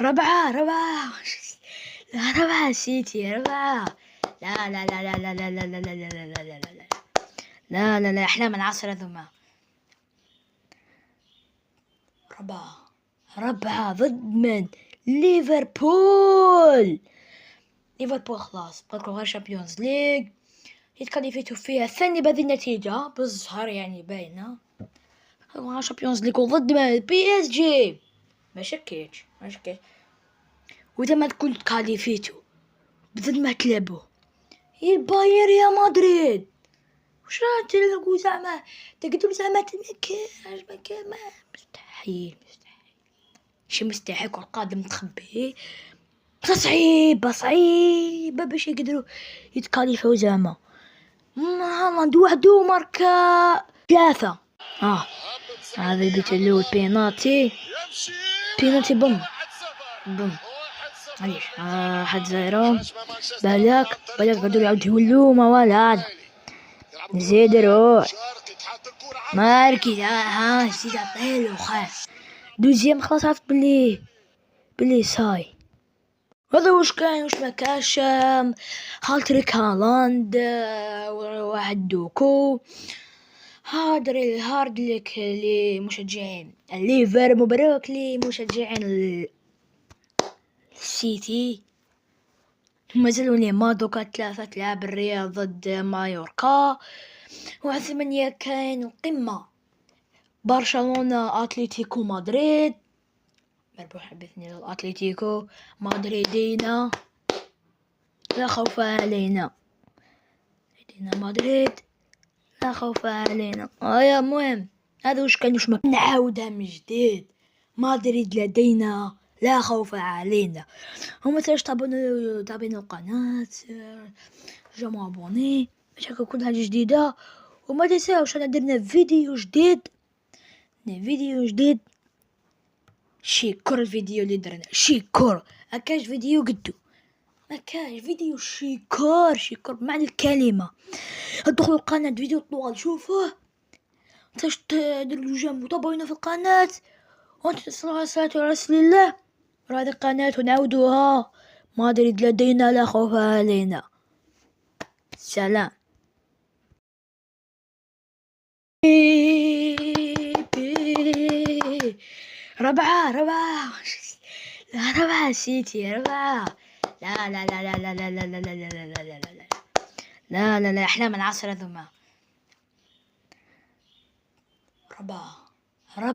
ربعة ربعة سيتي ربعة. لا لا لا لا لا لا لا لا لا لا لا لا لا لا لا لا أحلام العصر ذوما. ربعة ضد من؟ ليفربول خلاص بقاو غير شامبيونز ليغ يتكاليفيتو فيها الثاني بهذه النتيجة بالزهر يعني باينة. غير شامبيونز ليغ ضد من؟ بي اس جي. ما شكيتش وإذا ما تكون تكاليفيتو بدل ما تلعبوا يا الباير يا مدريد وش راح تلقوا زعما تقدروا زعما مكان ما مستحيل شي مستحيل كرة قادم تخبي صعيبة باش يقدروا يتكاليفوا زعما. هالاند وحدو ماركا 3. هذا البيت الاول بيناتي بوم عايش 1-0. بالك قدروا يعاودوا يولوا ما والو نزيد روح ماركي زيد عطيلو خاف دوزيام خلاص عرفت بلي صاي هذا واش كاين واش ما كاش. هالتريك هالاند واحد دوكو هارد لك لي مشجعين الليفر مبروك لي مشجعين السيتي مازالوا لي ما دوكا 3 تلعب الريال ضد مايوركا. 8 كاين القمة برشلونة اتلتيكو مدريد مربوح باثنين الاتلتيكو مدريدينا لا خوف علينا مدريد لا خوف علينا. يا مهم هذا واش كان واش ما نعاودها من جديد مدريد لدينا لا خوف علينا. هما تاش تابعين القناة جمعوا ابوني باش هكا كل حاجة جديدة. وما تنساوش انا درنا فيديو جديد شيكور الفيديو اللي درنا شيكور مكاش فيديو قدو مكاش فيديو شيكور بمعنى الكلمة. ادخلوا القناة فيديو طوال شوفوه تاش ديروا جنب وتابعونا في القناة وانت تصلوا على صلاة رسول الله. هذه القناة ونعودوها مدريد لدينا لا خوف علينا. سلام. ربعة سيتي ربعة. لا لا لا لا لا لا لا لا لا لا لا لا لا لا لا لا أحلام العصر ذوما. ربعة